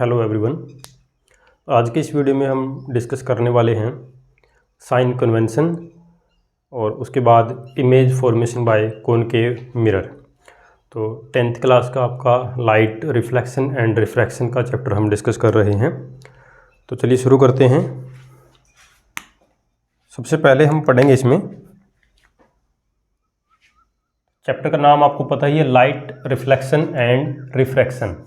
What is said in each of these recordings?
Hello everyone. आज के इस वीडियो में हम डिस्कस करने वाले हैं साइन कन्वेंशन और उसके बाद image formation by concave mirror. तो 10th क्लास का आपका लाइट रिफ्लेक्शन एंड रिफ्रैक्शन का चैप्टर हम डिस्कस कर रहे हैं। तो चलिए शुरू करते हैं। सबसे पहले हम पढ़ेंगे इसमें चैप्टर का नाम आपको पता ही है, light reflection and refraction.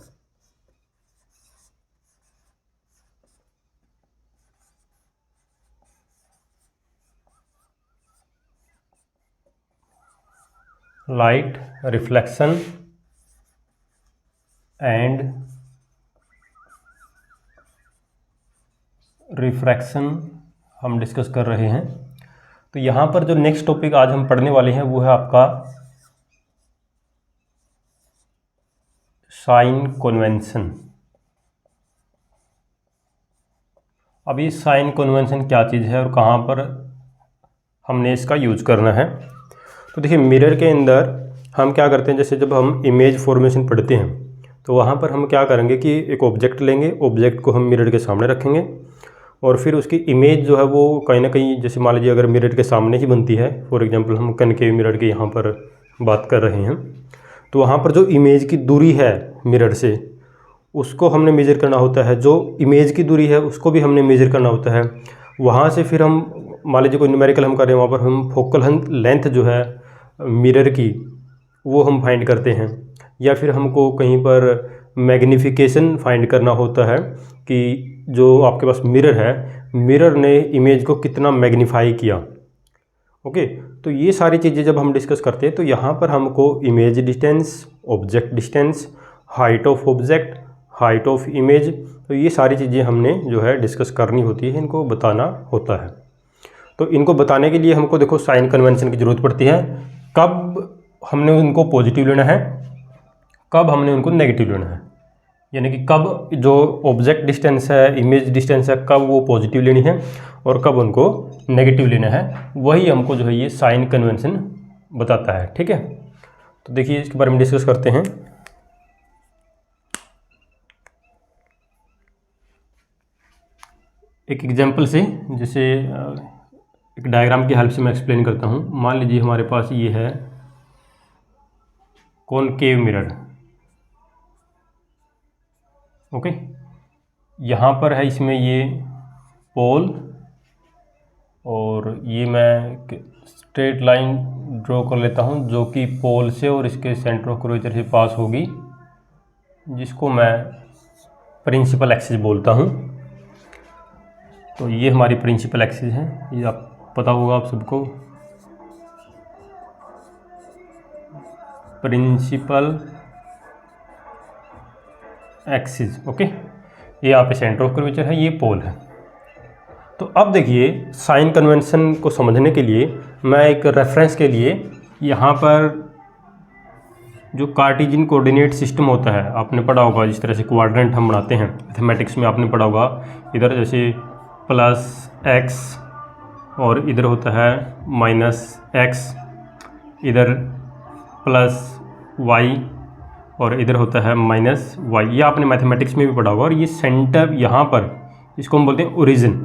Light reflection and refraction हम डिस्कस कर रहे हैं। तो यहाँ पर जो नेक्स्ट टॉपिक आज हम पढ़ने वाले हैं वो है आपका साइन कन्वेंशन। अब ये साइन कन्वेंशन क्या चीज़ है और कहाँ पर हमने इसका यूज़ करना है। तो देखिए, मिरर के अंदर हम क्या करते हैं, जैसे जब हम इमेज फॉर्मेशन पढ़ते हैं तो वहाँ पर हम क्या करेंगे कि एक ऑब्जेक्ट लेंगे, ऑब्जेक्ट को हम मिरर के सामने रखेंगे और फिर उसकी इमेज जो है वो कहीं ना कहीं, जैसे मान लीजिए अगर मिरर के सामने ही बनती है, फॉर एग्जांपल हम कनकेव मिरर की यहाँ पर बात कर रहे हैं, तो वहाँ पर जो इमेज की दूरी है मिरर से उसको हमने मेज़र करना होता है। जो इमेज की दूरी है उसको भी हमने मेज़र करना होता है। वहाँ से फिर हम मान लीजिए कोई न्यूमेरिकल हम कर रहे हैं, वहाँ पर हम फोकल लेंथ जो है मिरर की वो हम फाइंड करते हैं, या फिर हमको कहीं पर मैग्नीफिकेशन फाइंड करना होता है कि जो आपके पास मिरर है, मिरर ने इमेज को कितना मैग्नीफाई किया। ओके, तो ये सारी चीज़ें जब हम डिस्कस करते हैं तो यहाँ पर हमको image distance, object distance, height of object, height of image, तो ये सारी चीज़ें हमने जो है डिस्कस करनी होती है, इनको बताना होता है। तो इनको बताने के लिए हमको देखो साइन कन्वेंशन की ज़रूरत पड़ती है। कब हमने उनको पॉजिटिव लेना है, कब हमने उनको नेगेटिव लेना है, यानी कि कब जो ऑब्जेक्ट डिस्टेंस है, इमेज डिस्टेंस है, कब वो पॉजिटिव लेनी है और कब उनको नेगेटिव लेना है, वही हमको जो है ये साइन कन्वेंशन बताता है। ठीक है, तो देखिए इसके बारे में डिस्कस करते हैं। एक एग्जांपल से, जैसे एक डायग्राम की हेल्प से मैं एक्सप्लेन करता हूँ। मान लीजिए हमारे पास ये है कॉनकेव मिरर। ओके, यहाँ पर है इसमें ये पोल और ये मैं स्ट्रेट लाइन ड्रॉ कर लेता हूँ जो कि पोल से और इसके सेंटर ऑफ कर्वेचर से पास होगी, जिसको मैं प्रिंसिपल एक्सिस बोलता हूँ। तो ये हमारी प्रिंसिपल एक्सिस है, ये आप पता होगा आप सबको, प्रिंसिपल एक्सिस। ओके, ये यहाँ पे सेंटर ऑफ कर्वेचर है, ये पोल है। तो अब देखिए साइन कन्वेंशन को समझने के लिए मैं एक रेफरेंस के लिए यहाँ पर जो कार्टेशियन कोऑर्डिनेट सिस्टम होता है, आपने पढ़ा होगा, जिस तरह से क्वाड्रेंट हम बनाते हैं मैथमेटिक्स में, आपने पढ़ा होगा। इधर जैसे प्लस एक्स और इधर होता है माइनस एक्स, इधर प्लस वाई और इधर होता है माइनस वाई। ये आपने मैथमेटिक्स में भी पढ़ा होगा। और ये सेंटर यहाँ पर, इसको हम बोलते हैं ओरिजिन।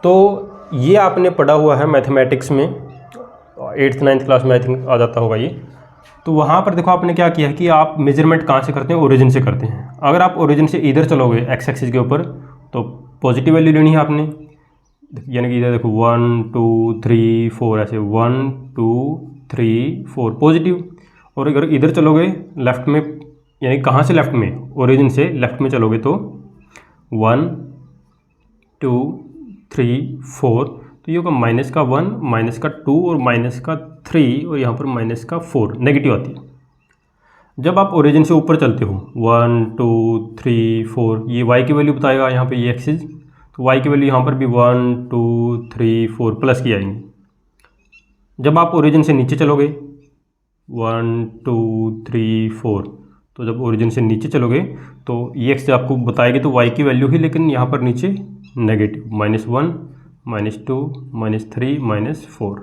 तो ये आपने पढ़ा हुआ है मैथमेटिक्स में, 8th 9th क्लास में आई थिंक आ जाता होगा ये। तो वहाँ पर देखो आपने क्या किया है कि आप मेजरमेंट कहाँ से करते हैं, ओरिजिन से करते हैं। अगर आप ओरिजिन से इधर चलोगे एक्स एक्सिस के ऊपर तो पॉजिटिव वैल्यू लेनी है आपने, यानी कि इधर देखो 1 2 3 4, ऐसे 1 2 3 4 पॉजिटिव। और अगर इधर चलोगे लेफ़्ट में, यानी कहाँ से लेफ़्ट में, ओरिजिन से लेफ़्ट में चलोगे तो 1 2 3 4, तो ये होगा माइनस का 1, माइनस का 2 और माइनस का 3 और यहाँ पर माइनस का 4, नेगेटिव आती है। जब आप ओरिजिन से ऊपर चलते हो 1 2 3 4, ये y की वैल्यू बताएगा यहाँ पे ये एक्सिस, तो y की वैल्यू यहाँ पर भी 1 2 3 4 प्लस की आएंगी। जब आप ओरिजिन से नीचे चलोगे 1 2 3 4, तो जब ओरिजिन से नीचे चलोगे तो ये एक्स आपको बताएगी तो y की वैल्यू ही, लेकिन यहाँ पर नीचे नेगेटिव, -1 -2 -3 -4।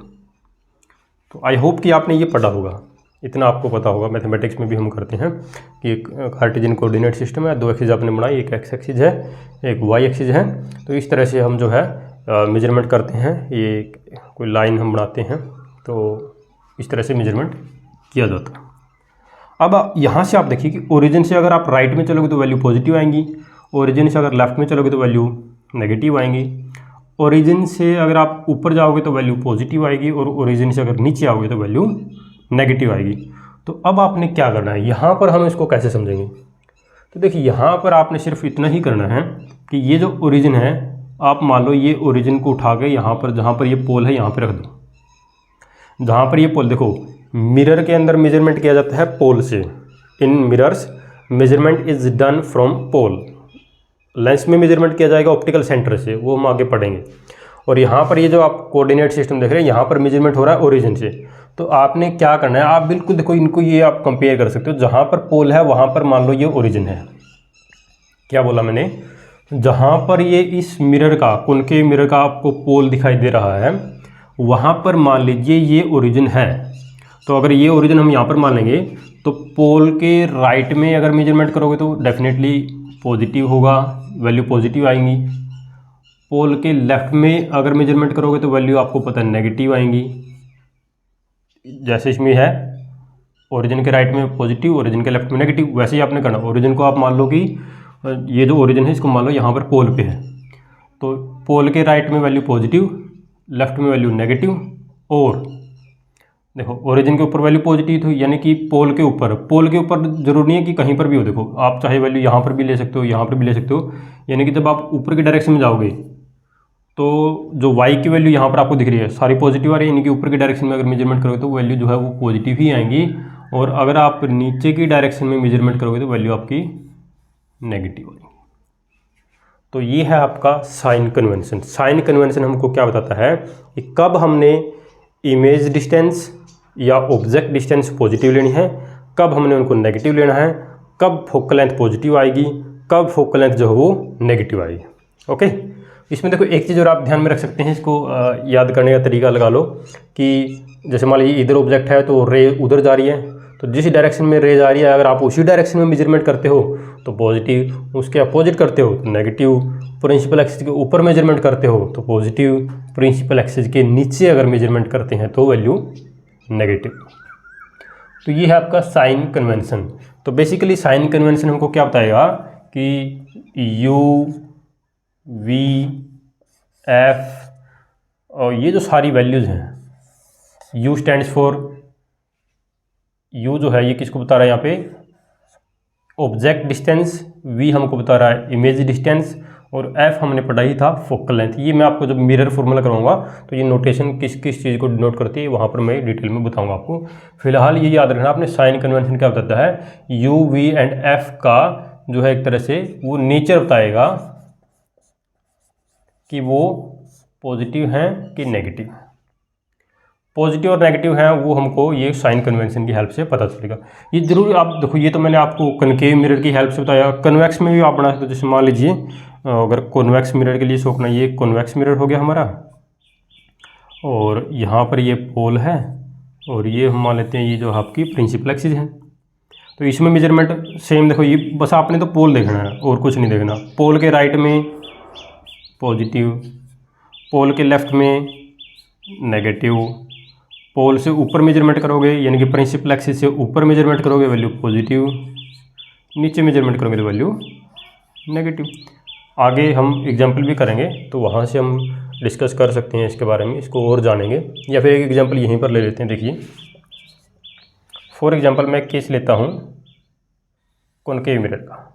तो आई होप कि आपने ये पढ़ा होगा। इतना आपको पता होगा, मैथमेटिक्स में भी हम करते हैं कि एक कार्टेशियन कोऑर्डिनेट सिस्टम है, 2 एक्सिस आपने बनाई, एक एक्स एक्सिस है, एक वाई एक्सिस है। तो इस तरह से हम जो है मेजरमेंट करते हैं, ये कोई लाइन हम बनाते हैं, तो इस तरह से मेजरमेंट किया जाता है। अब यहाँ से आप देखिए कि ओरिजिन से अगर आप राइट में चलोगे तो वैल्यू पॉजिटिव आएंगी, ओरिजिन से अगर लेफ्ट में चलोगे तो वैल्यू नेगेटिव आएंगी, ओरिजिन से अगर आप ऊपर जाओगे तो वैल्यू पॉजिटिव आएगी, और ओरिजिन से अगर नीचे आओगे तो वैल्यू नेगेटिव आएगी। तो अब आपने क्या करना है, यहाँ पर हम इसको कैसे समझेंगे। तो देखिए यहाँ पर आपने सिर्फ इतना ही करना है कि ये जो ओरिजिन है, आप मान लो ये ओरिजिन को उठा के यहाँ पर, जहाँ पर ये पोल है यहाँ पर रख दो। जहाँ पर ये पोल, देखो मिरर के अंदर मेजरमेंट किया जाता है पोल से। In mirrors measurement is done from pole. Lens में मेजरमेंट किया जाएगा ऑप्टिकल सेंटर से, वो हम आगे पढ़ेंगे। और यहाँ पर ये जो आप कोऑर्डिनेट सिस्टम देख रहे हैं, यहाँ पर मेजरमेंट हो रहा है ओरिजिन से। तो आपने क्या करना है, आप बिल्कुल देखो इनको, ये आप कंपेयर कर सकते हो। जहाँ पर पोल है वहाँ पर मान लो ये ओरिजिन है। क्या बोला मैंने, जहाँ पर ये इस मिरर का, कॉनकेव मिरर का आपको पोल दिखाई दे रहा है, वहाँ पर मान लीजिए ये ओरिजिन है। तो अगर ये ओरिजिन हम यहाँ पर मान लेंगे, तो पोल के राइट में अगर मेजरमेंट करोगे तो डेफिनेटली पॉजिटिव होगा, वैल्यू पॉजिटिव आएंगी। पोल के लेफ्ट में अगर मेजरमेंट करोगे तो वैल्यू आपको पता है नेगेटिव आएंगी। जैसे इसमें है ओरिजिन के राइट में पॉजिटिव, ओरिजिन के लेफ्ट में नेगेटिव, वैसे ही आपने करना। ओरिजिन को आप मान लो कि ये जो ओरिजिन है इसको मान लो यहाँ पर पोल पे है, तो पोल के राइट में वैल्यू पॉजिटिव, लेफ्ट में वैल्यू नेगेटिव। और देखो ओरिजिन के ऊपर वैल्यू पॉजिटिव थी, यानी कि पोल के ऊपर जरूरी नहीं है कि कहीं पर भी हो। देखो आप चाहे वैल्यू यहाँ पर भी ले सकते हो, यहाँ पर भी ले सकते हो। यानी कि जब आप ऊपर की डायरेक्शन में जाओगे तो जो y की वैल्यू यहाँ पर आपको दिख रही है सारी पॉजिटिव आ रही है, यानी कि ऊपर की डायरेक्शन में अगर मेजरमेंट करोगे तो वैल्यू जो है वो पॉजिटिव ही आएंगी। और अगर आप नीचे की डायरेक्शन में मेजरमेंट करोगे तो वैल्यू आपकी नेगेटिव आएगी। तो ये है आपका साइन कन्वेंशन। साइन कन्वेंशन हमको क्या बताता है कि कब हमने इमेज डिस्टेंस या ऑब्जेक्ट डिस्टेंस पॉजिटिव लेनी है, कब हमने उनको नेगेटिव लेना है, कब फोकल लेंथ पॉजिटिव आएगी, कब फोकल लेंथ जो है वो नेगेटिव आएगी। ओके, इसमें देखो एक चीज़ और आप ध्यान में रख सकते हैं, इसको याद करने का तरीका लगा लो कि जैसे मान लीजिए इधर ऑब्जेक्ट है तो रे उधर जा रही है, तो जिस डायरेक्शन में रे जा रही है अगर आप उसी डायरेक्शन में मेजरमेंट करते हो तो पॉजिटिव, उसके अपोजिट करते हो तो नेगेटिव। प्रिंसिपल एक्सिस के ऊपर मेजरमेंट करते हो तो पॉजिटिव, प्रिंसिपल एक्सिस के नीचे अगर मेजरमेंट करते हैं तो वैल्यू नेगेटिव। तो ये है आपका साइन कन्वेंशन। तो बेसिकली साइन कन्वेंशन हमको क्या बताएगा कि यू वी एफ और ये जो सारी वैल्यूज़ हैं, यू स्टैंड्स फॉर, यू जो है ये किसको बता रहा है यहाँ पे ऑब्जेक्ट डिस्टेंस, वी हमको बता रहा है इमेज डिस्टेंस, और एफ हमने पढ़ा ही था फोकल लेंथ। ये मैं आपको जब मिरर फॉर्मूला करवाऊंगा तो ये नोटेशन किस किस चीज़ को डिनोट करती है वहाँ पर मैं डिटेल में बताऊंगा आपको। फिलहाल ये याद रखना आपने, साइन कन्वेंशन क्या बताता है, यू वी एंड एफ का जो है एक तरह से वो नेचर बताएगा कि वो पॉजिटिव हैं कि नेगेटिव हैं। पॉजिटिव और नेगेटिव हैं वो हमको ये साइन कन्वेंशन की हेल्प से पता चलेगा। ये जरूर आप देखो, ये तो मैंने आपको कनकेव मिरर की हेल्प से बताया। कन्वेक्स में भी आप बना सकते हो। जैसे मान लीजिए अगर कॉन्वेक्स मिरर के लिए सोचना, ये कॉन्वेक्स मिरर हो गया हमारा, और यहाँ पर ये पोल है, और ये हम मान लेते हैं ये जो आपकी प्रिंसिपल एक्सिस है। तो इसमें मेजरमेंट सेम देखो, ये बस आपने तो पोल देखना है और कुछ नहीं देखना। पोल के राइट में पॉजिटिव, पोल के लेफ्ट में नेगेटिव, पोल से ऊपर मेजरमेंट करोगे यानी कि प्रिंसिपल एक्सिस से ऊपर मेजरमेंट करोगे वैल्यू पॉजिटिव, नीचे मेजरमेंट करोगे तो वैल्यू नेगेटिव। आगे हम एग्जांपल भी करेंगे तो वहाँ से हम डिस्कस कर सकते हैं इसके बारे में, इसको और जानेंगे, या फिर एक एग्जांपल यहीं पर ले लेते हैं। देखिए फॉर एग्जांपल मैं केस लेता हूँ कॉनकेव मिरर का।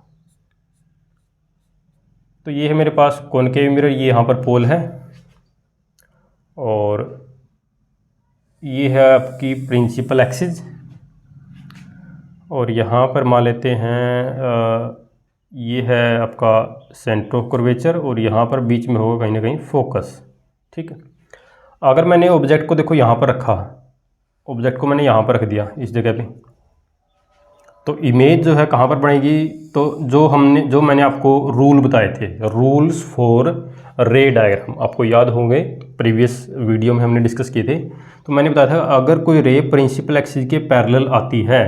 तो ये है मेरे पास कॉनकेव मिरर, ये यहाँ पर पोल है, और ये है आपकी प्रिंसिपल एक्सिस, और यहाँ पर मान लेते हैं ये है आपका सेंटर ऑफ कर्वेचर, और यहाँ पर बीच में होगा कहीं ना कहीं फोकस। ठीक है, अगर मैंने ऑब्जेक्ट को देखो यहाँ पर रखा, ऑब्जेक्ट को मैंने यहाँ पर रख दिया इस जगह पे, तो इमेज जो है कहाँ पर बनेगी, तो जो मैंने आपको रूल बताए थे, रूल्स फॉर रे डायग्राम, आपको याद होंगे प्रीवियस वीडियो में हमने डिस्कस किए थे। तो मैंने बताया था अगर कोई रे प्रिंसिपल एक्सिस के पैरेलल आती है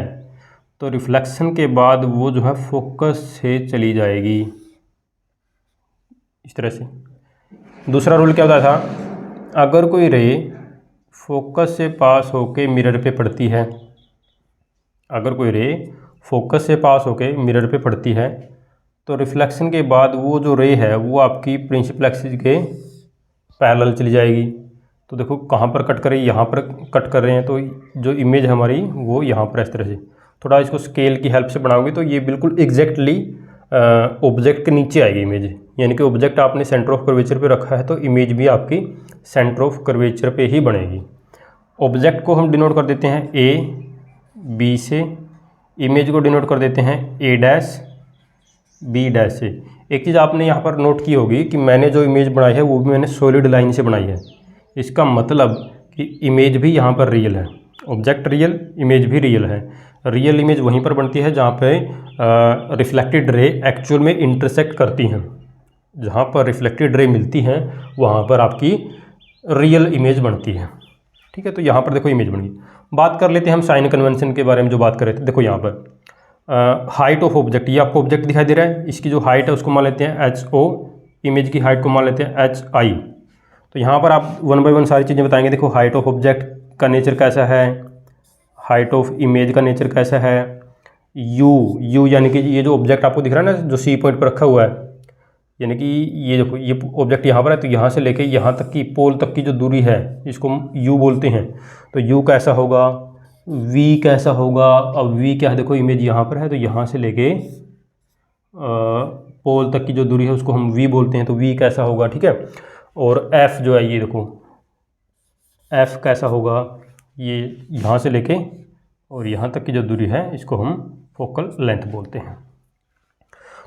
तो रिफ्लेक्शन के बाद वो जो है फोकस से चली जाएगी, इस तरह से। दूसरा रूल क्या होता था, अगर कोई रे फोकस से पास होके मिरर पे पड़ती है, अगर कोई रे फोकस से पास होके मिरर पे पड़ती है तो रिफ्लेक्शन के बाद वो जो रे है वो आपकी प्रिंसिपल एक्सिस के पैरेलल चली जाएगी। तो देखो कहाँ पर कट कर रही है, यहाँ पर कट कर रहे हैं, तो जो इमेज हमारी वो यहाँ पर इस तरह से। थोड़ा इसको स्केल की हेल्प से बनाओगे तो ये बिल्कुल एग्जैक्टली ऑब्जेक्ट के नीचे आएगी इमेज, यानी कि ऑब्जेक्ट आपने सेंटर ऑफ कर्वेचर पे रखा है तो इमेज भी आपकी सेंटर ऑफ कर्वेचर पे ही बनेगी। ऑब्जेक्ट को हम डिनोट कर देते हैं ए बी से, इमेज को डिनोट कर देते हैं ए डैश बी डैश से। एक चीज़ आपने यहाँ पर नोट की होगी कि मैंने जो इमेज बनाई है वो भी मैंने सॉलिड लाइन से बनाई है। इसका मतलब कि इमेज भी यहाँ पर रियल है, ऑब्जेक्ट रियल, इमेज भी रियल है। रियल इमेज वहीं पर बनती है जहाँ पे रिफ्लेक्टेड रे एक्चुअल में इंटरसेक्ट करती हैं। जहाँ पर रिफ्लेक्टेड रे मिलती हैं वहाँ पर आपकी रियल इमेज बनती है, ठीक है। तो यहाँ पर देखो इमेज बन गई। बात कर लेते हैं हम साइन कन्वेंशन के बारे में जो बात कर रहे थे। देखो यहाँ पर हाइट ऑफ ऑब्जेक्ट, ये आपको ऑब्जेक्ट दिखाई दे रहा है, इसकी जो हाइट है उसको मान लेते हैं एच ओ, इमेज की हाइट को मान लेते हैं एच आई। तो यहाँ पर आप वन बाय वन सारी चीज़ें बताएंगे। देखो हाइट ऑफ ऑब्जेक्ट का नेचर कैसा है, हाइट ऑफ इमेज का नेचर कैसा है, यू यानी कि ये जो ऑब्जेक्ट आपको दिख रहा है ना जो सी पॉइंट पर रखा हुआ है, यानी कि ये देखो ये ऑब्जेक्ट यहाँ पर है, तो यहाँ से लेके यहाँ तक की पोल तक की जो दूरी है इसको हम यू बोलते हैं। तो यू कैसा होगा, वी कैसा होगा। अब वी क्या है, देखो इमेज यहाँ पर है तो यहाँ से लेके पोल तक की जो दूरी है उसको हम वी बोलते हैं, तो वी कैसा होगा, ठीक है। और एफ जो है ये देखो एफ कैसा होगा, ये यहाँ से लेके और यहाँ तक की जो दूरी है इसको हम फोकल लेंथ बोलते हैं।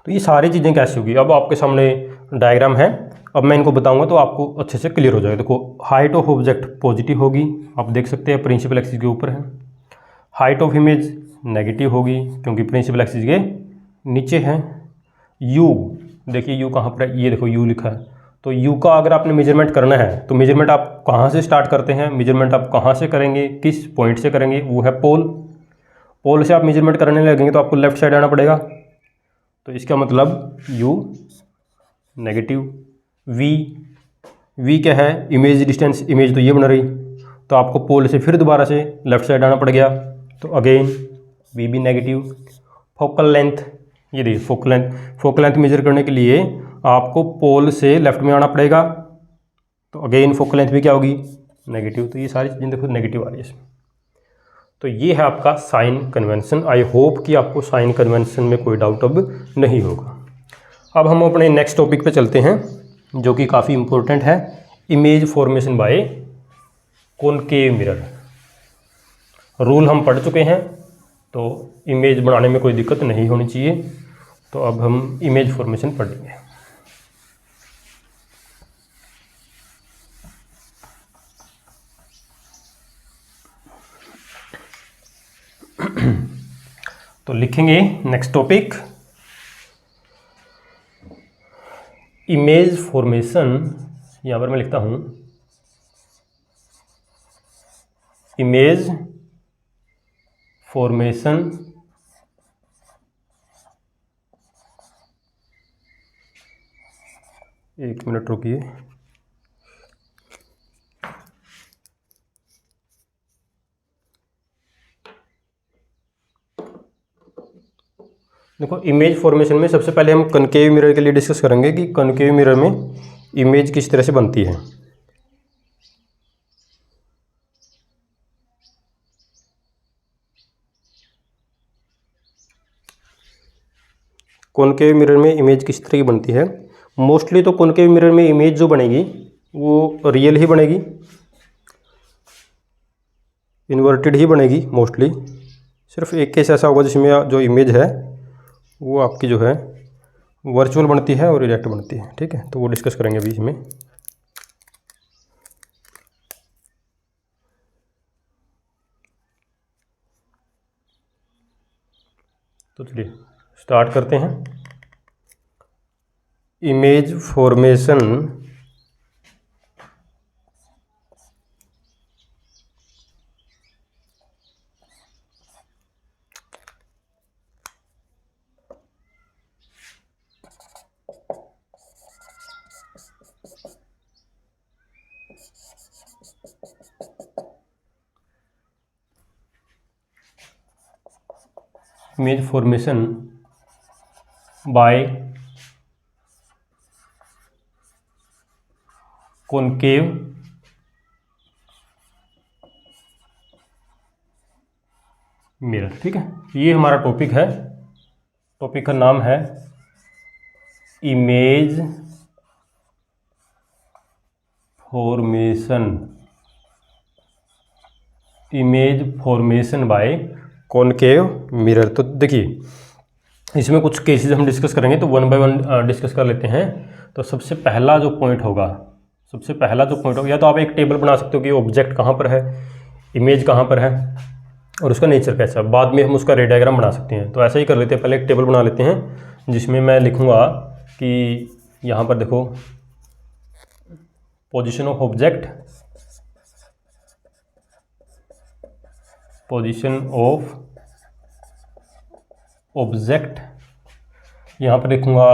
तो ये सारी चीज़ें कैसे होगी, अब आपके सामने डायग्राम है, अब मैं इनको बताऊंगा तो आपको अच्छे से क्लियर हो जाएगा। देखो हाइट ऑफ ऑब्जेक्ट पॉजिटिव होगी, आप देख सकते हैं प्रिंसिपल एक्सिस के ऊपर है। हाइट ऑफ इमेज नेगेटिव होगी क्योंकि प्रिंसिपल एक्सिस के नीचे है। यू देखिए यू कहाँ पर है, ये देखो यू लिखा है। तो यू का अगर आपने मेजरमेंट करना है तो मेजरमेंट आप कहाँ से स्टार्ट करते हैं, मेजरमेंट आप कहाँ से करेंगे, किस पॉइंट से करेंगे, वो है पोल। पोल से आप मेजरमेंट करने लगेंगे तो आपको लेफ्ट साइड आना पड़ेगा, तो इसका मतलब यू नेगेटिव। वी क्या है, इमेज डिस्टेंस, इमेज तो ये बन रही, तो आपको पोल से फिर दोबारा से लेफ्ट साइड आना पड़ गया, तो अगेन वी भी नेगेटिव। फोकल लेंथ, ये देखिए फोकल लेंथ मेजर करने के लिए आपको पोल से लेफ्ट में आना पड़ेगा, तो अगेन फोकल लेंथ भी क्या होगी, नेगेटिव। तो ये सारी चीज़ें देखो नेगेटिव आ रही है इसमें। तो ये है आपका साइन कन्वेंशन। आई होप कि आपको साइन कन्वेंशन में कोई डाउट अब नहीं होगा। अब हम अपने नेक्स्ट टॉपिक पे चलते हैं जो कि काफ़ी इम्पोर्टेंट है, image formation by concave mirror. Rule हम पढ़ चुके हैं तो इमेज बनाने में कोई दिक्कत नहीं होनी चाहिए। तो अब हम इमेज फॉर्मेशन पढ़ेंगे। तो लिखेंगे नेक्स्ट टॉपिक इमेज फॉर्मेशन। यहाँ पर मैं लिखता हूँ इमेज फॉर्मेशन एक मिनट रुकिए। देखो इमेज फॉर्मेशन में सबसे पहले हम कनकेव मिरर के लिए डिस्कस करेंगे कि कनकेव मिरर में इमेज किस तरह से बनती है। कॉनकेव मिरर में इमेज किस तरह की बनती है। मोस्टली तो कॉनकेव मिरर में इमेज जो बनेगी वो रियल ही बनेगी, इन्वर्टेड ही बनेगी मोस्टली। सिर्फ एक केस ऐसा होगा जिसमें जो इमेज है वो आपकी जो है वर्चुअल बनती है और इरेक्ट बनती है, ठीक है। तो वो डिस्कस करेंगे अभी इसमें। तो चलिए स्टार्ट करते हैं। Image formation image formation by concave mirror. ठीक है, ये हमारा टॉपिक है। टॉपिक का नाम है image formation by concave mirror. तो देखिए, इसमें कुछ केसेस हम डिस्कस करेंगे, तो वन बाय वन डिस्कस कर लेते हैं। तो सबसे पहला जो पॉइंट होगा, या तो आप एक टेबल बना सकते हो कि ऑब्जेक्ट कहाँ पर है, इमेज कहाँ पर है और उसका नेचर कैसा है। बाद में हम उसका रे डायग्राम बना सकते हैं। तो ऐसा ही कर लेते हैं, पहले एक टेबल बना लेते हैं जिसमें मैं लिखूँगा कि यहाँ पर देखो पोजीशन ऑफ ऑब्जेक्ट, यहाँ पर लिखूँगा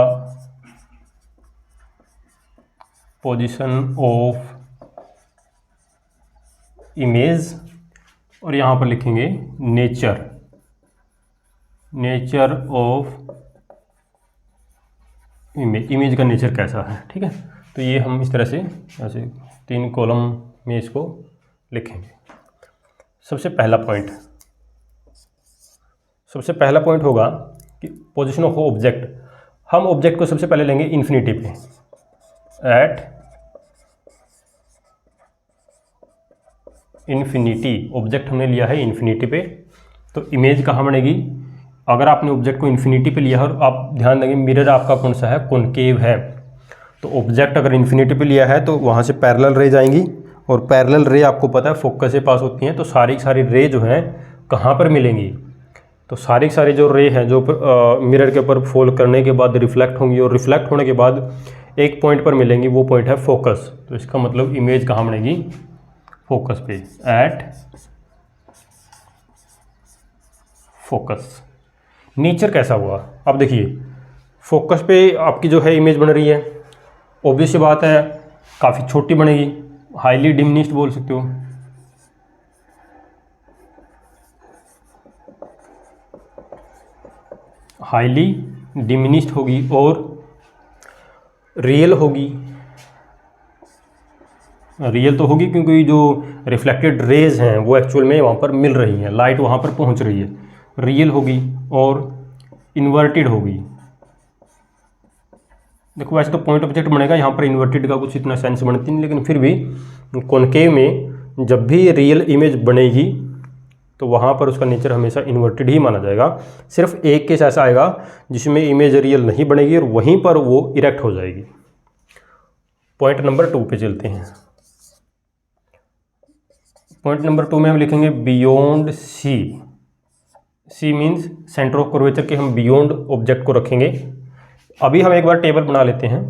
पोजीशन ऑफ इमेज, और यहाँ पर लिखेंगे नेचर ऑफ इमेज का नेचर कैसा है। ठीक है, तो ये हम इस तरह से ऐसे 3 कॉलम में इसको लिखेंगे। सबसे पहला पॉइंट होगा कि पोजीशन ऑफ ऑब्जेक्ट। हम ऑब्जेक्ट को सबसे पहले लेंगे इन्फिनिटी पे, एट इन्फिनिटी। ऑब्जेक्ट हमने लिया है इन्फिनिटी पे, तो इमेज कहाँ बनेगी? अगर आपने ऑब्जेक्ट को इन्फिनिटी पे लिया है, और आप ध्यान देंगे मिरर आपका कौन सा है, कॉनकेव है। तो ऑब्जेक्ट अगर इन्फिनिटी पे लिया है तो वहाँ से पैरेलल रे जाएंगी, और पैरेलल रे आपको पता है फोकस से पास होती हैं। तो सारी रे जो हैं कहाँ पर मिलेंगी? तो सारी जो रे हैं जो मिरर के ऊपर फॉल करने के बाद रिफ्लेक्ट होंगी, और रिफ्लेक्ट होने के बाद एक पॉइंट पर मिलेंगी, वो पॉइंट है फोकस। तो इसका मतलब इमेज कहाँ बनेगी? फोकस पे, एट फोकस। नेचर कैसा हुआ? अब देखिए, फोकस पे आपकी जो है इमेज बन रही है, ऑब्वियस सी बात है काफ़ी छोटी बनेगी, हाईली डिमिनिश्ड बोल सकते हो। हाईली डिमिनिश्ड होगी और रियल होगी। रियल तो होगी क्योंकि जो रिफ्लेक्टेड रेज हैं वो एक्चुअल में वहाँ पर मिल रही हैं, लाइट वहाँ पर पहुँच रही है। रियल होगी और इन्वर्टेड होगी। देखो वैसे तो पॉइंट ऑब्जेक्ट बनेगा, यहाँ पर इन्वर्टेड का कुछ इतना सेंस बनती नहीं, लेकिन फिर भी कॉनकेव में जब भी रियल इमेज बनेगी तो वहाँ पर उसका नेचर हमेशा इन्वर्टेड ही माना जाएगा। सिर्फ एक केस ऐसा आएगा जिसमें इमेज रियल नहीं बनेगी और वहीं पर वो इरेक्ट हो जाएगी। पॉइंट नंबर 2 पे चलते हैं। पॉइंट नंबर 2 में हम लिखेंगे beyond C. C means centre of curvature के हम बियॉन्ड ऑब्जेक्ट को रखेंगे। अभी हम एक बार टेबल बना लेते हैं,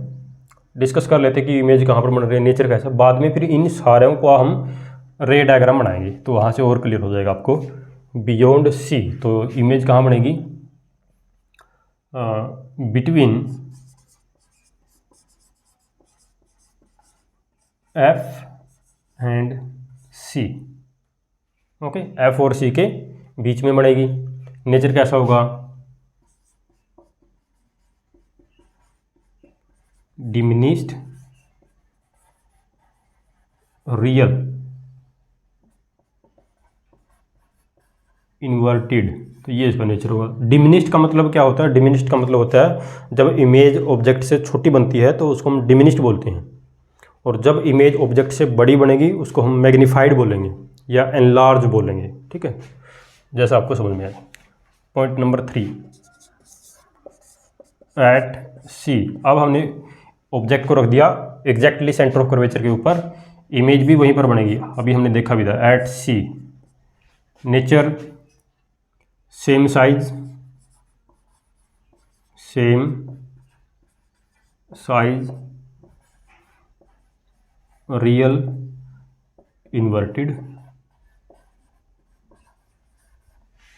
डिस्कस कर लेते हैं कि इमेज कहाँ पर बन रही है, नेचर कैसा। बाद में फिर इन सारों को हम रे डायग्राम बनाएंगे तो वहाँ से और क्लियर हो जाएगा आपको। बियॉन्ड सी, तो इमेज कहाँ बनेगी? Between F and C. Okay, F और सी के बीच में बनेगी। नेचर कैसा होगा? Diminished, real, inverted. तो ये इसका नेचर होगा। डिमिनिश्ड का मतलब क्या होता है? डिमिनिश्ड का मतलब होता है जब इमेज ऑब्जेक्ट से छोटी बनती है तो उसको हम डिमिनिश्ड बोलते हैं, और जब इमेज ऑब्जेक्ट से बड़ी बनेगी उसको हम मैग्नीफाइड बोलेंगे या एनलार्ज बोलेंगे। ठीक है, जैसा आपको समझ में आए। पॉइंट नंबर 3, एट सी। अब हमने ऑब्जेक्ट को रख दिया एग्जैक्टली सेंटर ऑफ कर्वेचर के ऊपर, इमेज भी वहीं पर बनेगी। अभी हमने देखा भी था, at C. Nature same size, real, inverted.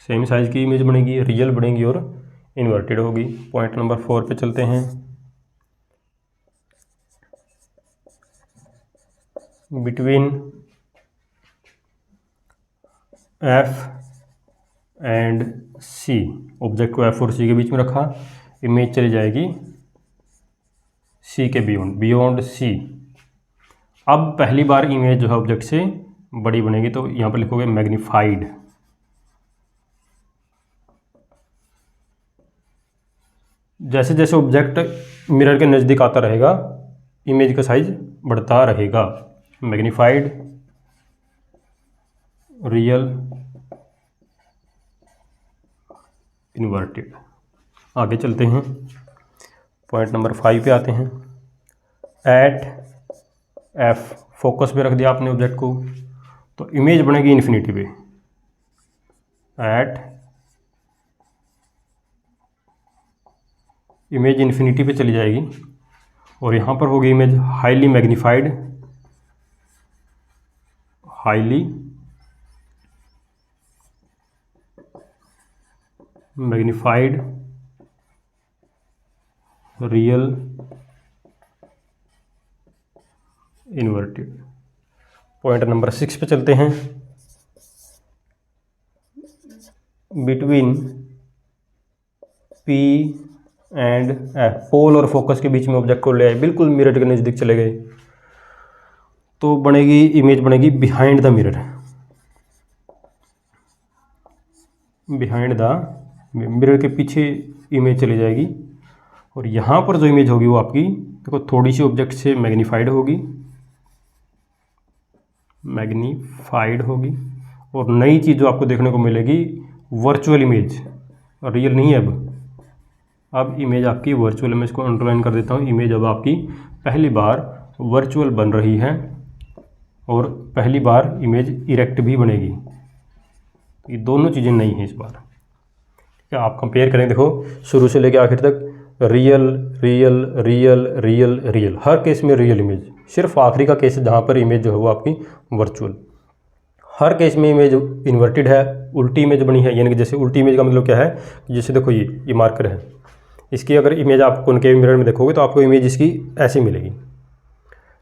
Same size की इमेज बनेगी, रियल बनेगी और इन्वर्टेड होगी। पॉइंट नंबर 4 पे चलते हैं। Between F and C. Object को F और C के बीच में रखा, इमेज चली जाएगी C के बियॉन्ड C। अब पहली बार इमेज जो है ऑब्जेक्ट से बड़ी बनेगी, तो यहाँ पर लिखोगे मैग्नीफाइड। जैसे जैसे ऑब्जेक्ट मिरर के नज़दीक आता रहेगा इमेज का साइज बढ़ता रहेगा। Magnified, real, inverted. आगे चलते हैं, पॉइंट नंबर 5 पे आते हैं। एट F, फोकस पे रख दिया आपने ऑब्जेक्ट को, तो इमेज बनेगी इन्फिनिटी पे। एट इमेज इन्फिनिटी पे चली जाएगी और यहाँ पर होगी image highly magnified, highly magnified, real, inverted. Point number 6 पे चलते हैं। बिटवीन P एंड F, पोल और फोकस के बीच में ऑब्जेक्ट को ले आए, बिल्कुल मिरर के नज़दीक चले गए, तो बनेगी इमेज बनेगी behind the mirror. Behind the mirror के पीछे इमेज चली जाएगी और यहाँ पर जो इमेज होगी वो आपकी देखो थोड़ी सी ऑब्जेक्ट से मैग्नीफाइड होगी, और नई चीज़ जो आपको देखने को मिलेगी वर्चुअल इमेज, रियल नहीं है। अब इमेज आपकी वर्चुअल, मैं इसको अंडरलाइन कर देता हूँ। इमेज अब आपकी पहली बार वर्चुअल बन रही है और पहली बार इमेज इरेक्ट भी बनेगी। ये दोनों चीज़ें नई हैं इस बार। क्या आप कंपेयर करें, देखो शुरू से लेकर आखिर तक real real real real real, हर केस में रियल इमेज, सिर्फ आखिरी का केस जहाँ पर इमेज जो है वो आपकी वर्चुअल। हर केस में इमेज इन्वर्टेड है, उल्टी इमेज बनी है। यानी कि जैसे उल्टी इमेज का मतलब क्या है, जैसे देखो ये मार्कर है, इसकी अगर इमेज आप कॉनकेव मिरर में देखोगे तो आपको इमेज इसकी ऐसी मिलेगी।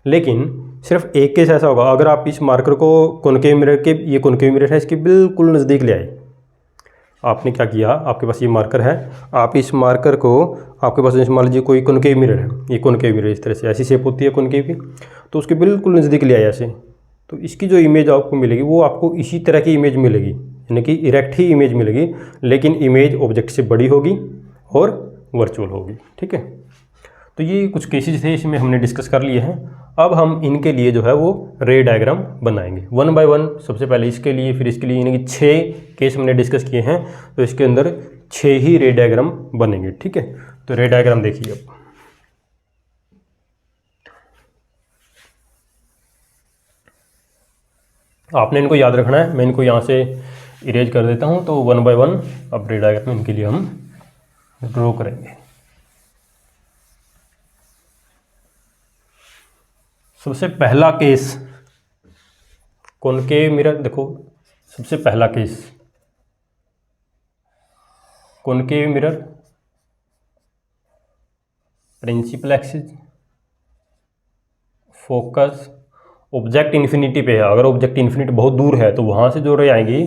लेकिन सिर्फ एक केस ऐसा होगा, अगर आप इस मार्कर को कॉनकेव मिरर के, ये कॉनकेव मिरर है, इसके बिल्कुल नज़दीक ले आए। आपने क्या किया, आपके पास ये मार्कर है, आप इस मार्कर को, आपके पास जैसे मान लीजिए कोई कॉनकेव मिरर है, ये कॉनकेव मिरर इस तरह से ऐसी शेप होती है कॉनकेव की, तो उसके बिल्कुल नज़दीक ले आए ऐसे, तो इसकी जो इमेज आपको मिलेगी वो आपको इसी तरह की इमेज मिलेगी, यानी कि इरेक्ट ही इमेज मिलेगी, लेकिन इमेज ऑब्जेक्ट से बड़ी होगी और वर्चुअल होगी। ठीक है, तो ये कुछ केसेस थे, इसमें हमने डिस्कस कर लिए हैं। अब हम इनके लिए जो है वो रे डायग्राम बनाएंगे 1 बाय 1। सबसे पहले इसके लिए, फिर इसके लिए, यानी कि 6 केस हमने डिस्कस किए हैं, तो इसके अंदर 6 ही रे डायग्राम बनेंगे। ठीक है, तो रे डायग्राम देखिए अब। आपने इनको याद रखना है, मैं इनको यहाँ से इरेज कर देता हूँ। तो 1 बाय 1 अब रे डायग्राम इनके लिए हम ड्रॉ करेंगे। सबसे पहला केस कॉनकेव मिरर, देखो सबसे पहला case concave mirror, principal axis, focus, object infinity पे है। अगर ऑब्जेक्ट इन्फिनिटी बहुत दूर है तो वहाँ से जो रे आएंगी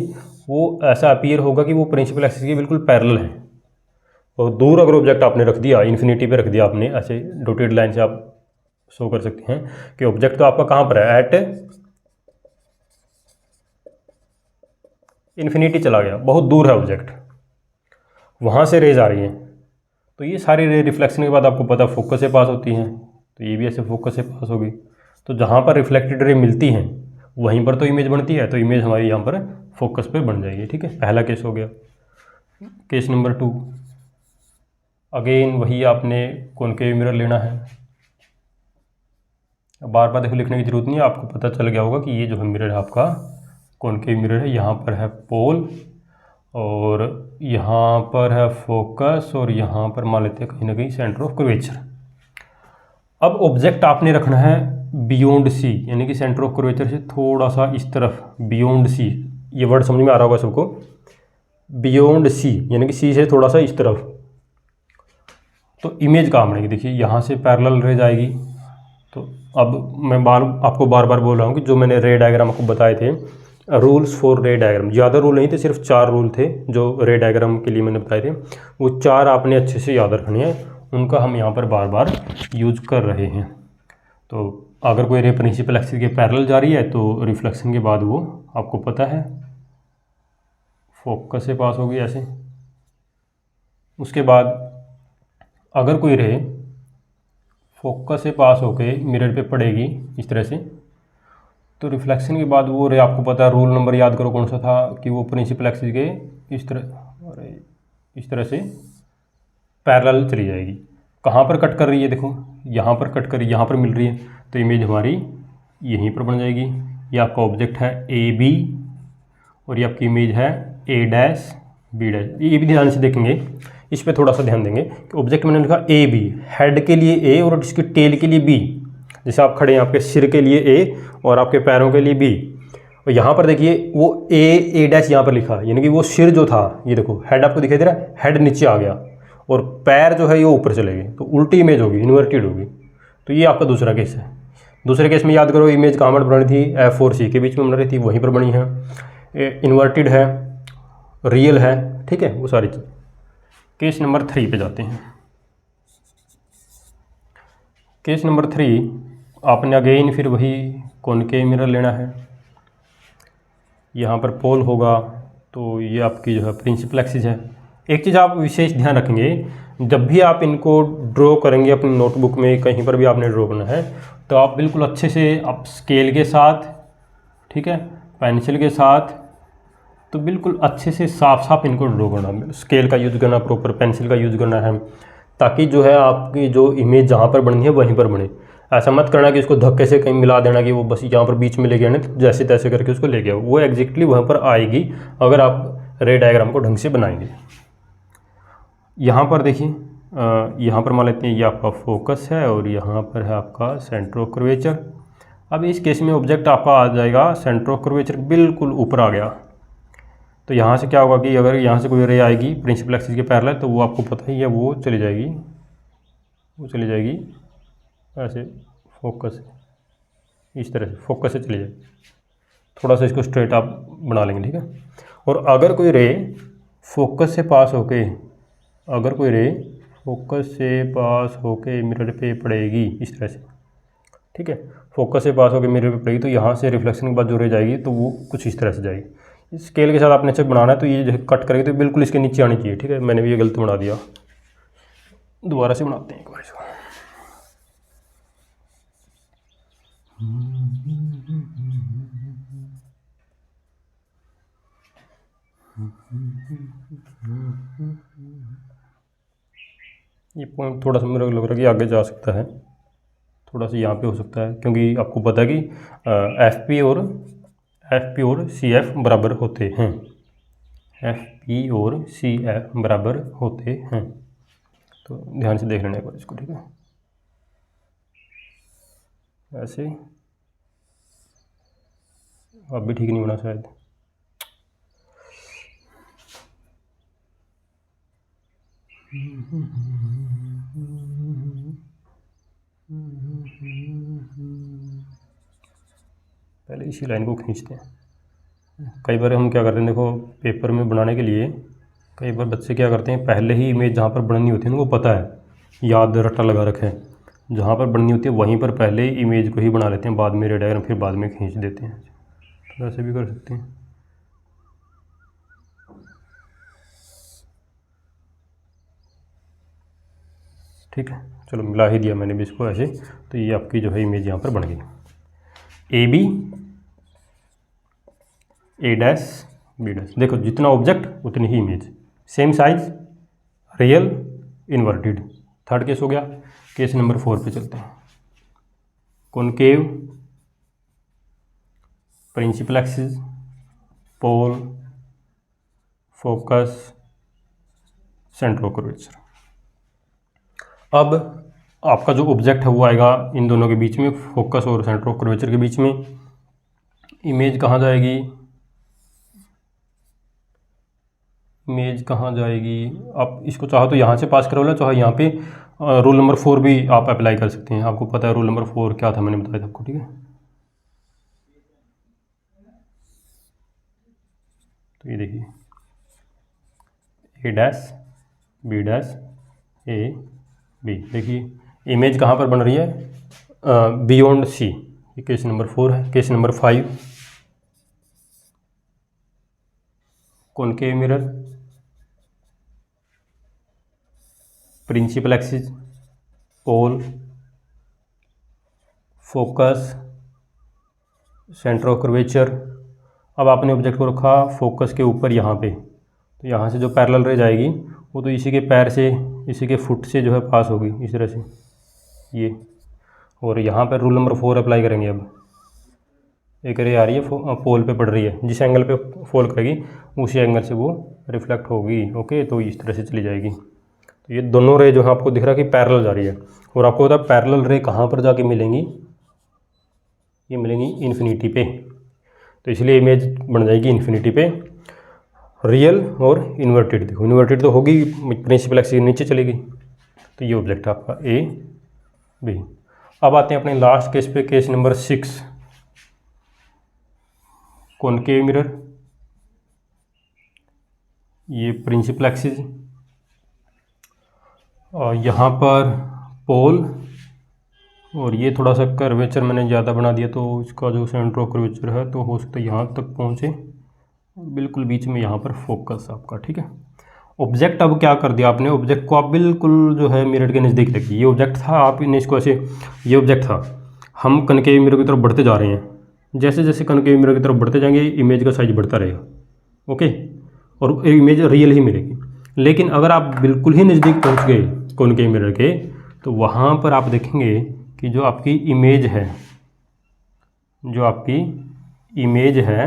वो ऐसा अपीयर होगा कि वो प्रिंसिपल एक्सिस के बिल्कुल पैरेलल है। और दूर अगर ऑब्जेक्ट आपने रख दिया, इन्फिनिटी पे रख दिया आपने, ऐसे डॉटेड लाइन से आप शो कर सकते हैं कि ऑब्जेक्ट तो आपका कहाँ पर है, एट इन्फिनिटी चला गया, बहुत दूर है ऑब्जेक्ट, वहाँ से रेज आ रही हैं। तो ये सारी रे रिफ्लेक्शन के बाद आपको पता फोकस से पास होती हैं, तो ये भी ऐसे फोकस से पास होगी। तो जहाँ पर रिफ्लेक्टेड रे मिलती हैं वहीं पर तो इमेज बनती है, तो इमेज हमारी यहाँ पर फोकस पे बन जाएगी। ठीक है, पहला केस हो गया। केस नंबर 2, अगेन वही आपने कॉनकेव मिरर लेना है। बार बार देखो लिखने की ज़रूरत नहीं है, आपको पता चल गया होगा कि ये जो है मिरर है आपका कॉनकेव मिरर है। यहाँ पर है पोल और यहाँ पर है फोकस और यहाँ पर मान लेते हैं कहीं ना कहीं सेंटर ऑफ कर्वेचर। अब ऑब्जेक्ट आपने रखना है बियॉन्ड सी, यानी कि सेंटर ऑफ कर्वेचर से थोड़ा सा इस तरफ, बियॉन्ड सी, ये वर्ड समझ में आ रहा होगा सबको, बियॉन्ड सी यानी कि सी से थोड़ा सा इस तरफ। तो इमेज कहाँ बनेगी, देखिए यहाँ से पैरेलल रे जाएगी। तो अब मैं आपको बार बार बोल रहा हूँ कि जो मैंने रे डायग्राम आपको बताए थे, रूल्स फॉर रे डायग्राम, ज़्यादा रूल नहीं थे, सिर्फ 4 रूल थे जो रे डायग्राम के लिए मैंने बताए थे। वो 4 आपने अच्छे से याद रखने हैं, उनका हम यहाँ पर बार बार यूज कर रहे हैं। तो अगर कोई रे प्रिंसिपल एक्सिस के पैरेलल जा रही है तो रिफ्लेक्शन के बाद वो आपको पता है फोकस से पास होगी ऐसे। उसके बाद अगर कोई रे फोकस से पास होके मिरर पे पड़ेगी इस तरह से, तो रिफ्लेक्शन के बाद वो रे आपको पता है, रूल नंबर याद करो कौन सा था, कि वो प्रिंसिपल एक्सिस के इस तरह से पैरेलल चली जाएगी। कहाँ पर कट कर रही है, देखो यहाँ पर कट कर रही है, यहाँ पर मिल रही है, तो इमेज हमारी यहीं पर बन जाएगी। ये आपका ऑब्जेक्ट है ए बी और ये आपकी इमेज है ए डैश बी डैश। ये भी ध्यान से देखेंगे, इस पर थोड़ा सा ध्यान देंगे कि ऑब्जेक्ट मैंने लिखा ए बी, हेड के लिए ए और इसकी टेल के लिए बी। जैसे आप खड़े हैं, आपके सिर के लिए ए और आपके पैरों के लिए बी, और यहाँ पर देखिए वो ए डैश यहाँ पर लिखा, यानी कि वो सिर जो था, ये देखो हेड आपको दिखाई दे रहा है, हेड नीचे आ गया और पैर जो है ये ऊपर चले गए, तो उल्टी इमेज होगी, इन्वर्टेड होगी। तो ये आपका दूसरा केस है। दूसरे केस में याद करो इमेज कहाँ पर बनी थी, एफ और सी के बीच में बन रही थी, वहीं पर बनी है, इन्वर्टेड है, रियल है, ठीक है, वो सारी चीज़। केस नंबर 3 पे जाते हैं। केस नंबर 3, आपने अगेन फिर वही कॉनकेव मिरर लेना है। यहाँ पर पोल होगा, तो ये आपकी जो है प्रिंसिपल एक्सिस है। एक चीज़ आप विशेष ध्यान रखेंगे, जब भी आप इनको ड्रॉ करेंगे अपनी नोटबुक में, कहीं पर भी आपने ड्रॉ करना है, तो आप बिल्कुल अच्छे से आप स्केल के साथ, ठीक है, पेंसिल के साथ, तो बिल्कुल अच्छे से साफ साफ इनको ड्रॉ करना, स्केल का यूज़ करना, प्रॉपर पेंसिल का यूज़ करना है, ताकि जो है आपकी जो इमेज जहाँ पर बननी है वहीं पर बने। ऐसा मत करना कि उसको धक्के से कहीं मिला देना कि वो बस यहाँ पर बीच में ले गया ना, तो जैसे तैसे करके उसको ले गया, वो एग्जैक्टली वहाँ पर आएगी अगर आप रे डायग्राम को ढंग से बनाएंगे। यहाँ पर देखिए, यहाँ पर मान लेते हैं ये आपका फोकस है और यहाँ पर है आपका सेंटर ऑफ कर्वेचर। अब इस केस में ऑब्जेक्ट आपका आ जाएगा सेंटर ऑफ कर्वेचर बिल्कुल ऊपर आ गया, तो यहाँ से क्या होगा कि अगर यहाँ से कोई रे आएगी प्रिंसिपल एक्सिस के पैरेलल, तो वो आपको पता ही है वो चली जाएगी ऐसे फोकस, इस तरह से फोकस से चली जाएगी। थोड़ा सा इसको स्ट्रेट आप बना लेंगे, ठीक है। और अगर कोई रे फोकस से पास होके मिरर पे पड़ेगी इस तरह से, ठीक है, फोकस से पास होके मिरर पे पड़ेगी, तो यहाँ से रिफ्लेक्शन के बाद जो रे जाएगी तो वो कुछ इस तरह से जाएगी। स्केल के साथ आपने अच्छे बनाना है, तो ये जो कट करेगी तो बिल्कुल इसके नीचे आनी चाहिए, ठीक है। मैंने भी ये गलती बना दिया, दोबारा से बनाते हैं एक बार इसको। ये पॉइंट थोड़ा सा मेरे को लग रहा है कि आगे जा सकता है, थोड़ा सा यहाँ पे हो सकता है, क्योंकि आपको पता है कि एफ पी और सी एफ बराबर होते हैं, FP और CF बराबर होते हैं। तो ध्यान से देख लेना एक बार इसको, ठीक है। ऐसे अब भी ठीक नहीं बना शायद। पहले इसी लाइन को खींचते हैं। कई बार हम क्या करते हैं, देखो पेपर में बनाने के लिए कई बार बच्चे क्या करते हैं, पहले ही इमेज जहाँ पर बननी होती है उनको पता है, याद रट्टा लगा रखे हैं, जहाँ पर बननी होती है वहीं पर पहले ही इमेज को ही बना लेते हैं, बाद में रे डायग्राम फिर बाद में खींच देते हैं। तो ऐसे भी कर सकते हैं। ठीक है, चलो मिला ही दिया मैंने भी इसको ऐसे। तो ये आपकी जो है इमेज यहाँ पर बन गई, AB A dash B dash. देखो जितना ऑब्जेक्ट उतनी ही image, same size, real, inverted. Third case हो गया। केस नंबर 4 पे चलते हैं। Concave, principal axis, pole, focus, centre of curvature. अब आपका जो ऑब्जेक्ट है वो आएगा इन दोनों के बीच में, फोकस और सेंटर ऑफ कर्वेचर के बीच में। इमेज कहाँ जाएगी, आप इसको चाहो तो यहाँ से पास करो लो, चाहे यहाँ पे रूल नंबर 4 भी आप अप्लाई कर सकते हैं। आपको पता है रूल नंबर 4 क्या था, मैंने बताया था आपको, ठीक है। तो ये देखिए A dash B dash A B. देखिए इमेज कहाँ पर बन रही है, बियॉन्ड सी। ये केस नंबर 4 है। Case number 5 concave mirror, principal axis, pole, focus, centre of curvature. अब आपने ऑब्जेक्ट को रखा फोकस के ऊपर यहाँ पे, तो यहाँ से जो पैरेलल रे जाएगी वो तो इसी के पैर से, इसी के फुट से जो है पास होगी इस तरह से ये। और यहाँ पर रूल नंबर 4 अप्लाई करेंगे। अब एक रे आ रही है पोल पे पड़ रही है, जिस एंगल पे फॉल करेगी उसी एंगल से वो रिफ्लेक्ट होगी। ओके, तो इस तरह से चली जाएगी। तो ये दोनों रे जो है आपको दिख रहा है कि पैरेलल जा रही है। और आपको पता है पैरेलल रे कहाँ पर जाके मिलेंगी, ये मिलेंगी इन्फिनिटी पे। तो इसलिए इमेज बन जाएगी इन्फिनिटी पे, रियल और इन्वर्टेड। देखो इन्वर्टेड तो होगी, प्रिंसिपल एक्सिस नीचे चलेगी। तो ये ऑब्जेक्ट है आपका ए बी। अब आते हैं अपने लास्ट केस पे, केस नंबर 6 कॉनकेव मिरर। ये प्रिंसिपल एक्सिस और यहाँ पर पोल, और ये थोड़ा सा कर्वेचर मैंने ज़्यादा बना दिया तो इसका जो सेंटर ऑफ कर्वेचर है तो हो सकता है यहाँ तक पहुँचे, बिल्कुल बीच में यहाँ पर फोकस आपका। ठीक है, ऑब्जेक्ट अब क्या कर दिया आपने, ऑब्जेक्ट को आप बिल्कुल जो है मिरर के नज़दीक रखिए। ये ऑब्जेक्ट था, आपने इसको ऐसे, ये ऑब्जेक्ट था, हम कॉनकेव मिरर की तरफ बढ़ते जा रहे हैं। जैसे जैसे कॉनकेव मिरर की तरफ बढ़ते जाएंगे इमेज का साइज बढ़ता रहेगा। ओके, और इमेज रियल ही मिलेगी। लेकिन अगर आप बिल्कुल ही नज़दीक पहुँच गए कॉनकेव मिरर के, तो वहाँ पर आप देखेंगे कि जो आपकी इमेज है, जो आपकी इमेज है,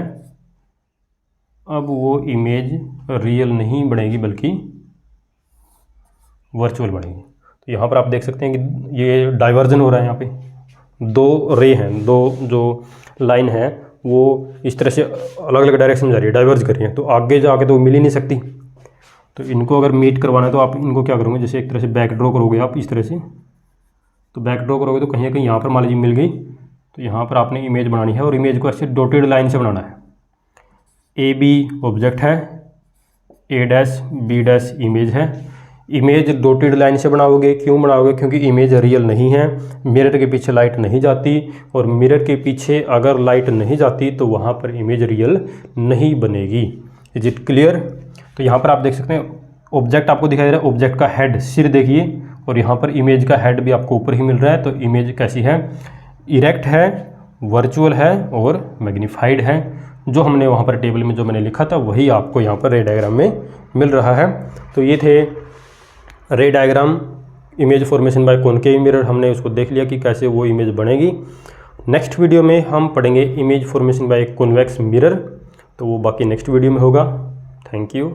अब वो इमेज रियल नहीं बनेगी बल्कि वर्चुअल बनेगी। तो यहाँ पर आप देख सकते हैं कि ये डाइवर्जन हो रहा है। यहाँ पे दो रे हैं, दो जो लाइन है वो इस तरह से अलग अलग डायरेक्शन में जा रही है, डाइवर्ज कर रही है। तो आगे जाके तो मिल ही नहीं सकती। तो इनको अगर मीट करवाना है तो आप इनको क्या करोगे, जैसे एक तरह से बैक ड्रॉ करोगे आप इस तरह से, तो बैक ड्रॉ करोगे तो कहीं ना कहीं यहाँ पर मान लीजिए मिल गई। तो यहाँ पर आपने इमेज बनानी है और इमेज को ऐसे डॉटेड लाइन से बनाना है। ए बी ऑब्जेक्ट है, ए डैश बी डैश इमेज है। इमेज डॉटेड लाइन से बनाओगे, क्यों बनाओगे, क्योंकि इमेज रियल नहीं है। मिरर के पीछे लाइट नहीं जाती, और मिरर के पीछे अगर लाइट नहीं जाती तो वहाँ पर इमेज रियल नहीं बनेगी। Is it clear. तो यहाँ पर आप देख सकते हैं ऑब्जेक्ट आपको दिखाई दे रहा है, ऑब्जेक्ट का हेड सिर देखिए, और यहाँ पर इमेज का हेड भी आपको ऊपर ही मिल रहा है। तो इमेज कैसी है, इरेक्ट है, वर्चुअल है और मैग्नीफाइड है। जो हमने वहाँ पर टेबल में जो मैंने लिखा था वही आपको यहाँ पर रे डायग्राम में मिल रहा है। तो ये थे रे diagram image formation by concave mirror. हमने उसको देख लिया कि कैसे वो इमेज बनेगी। नेक्स्ट वीडियो में हम पढ़ेंगे image formation by convex mirror, तो वो बाकी नेक्स्ट वीडियो में होगा। Thank you.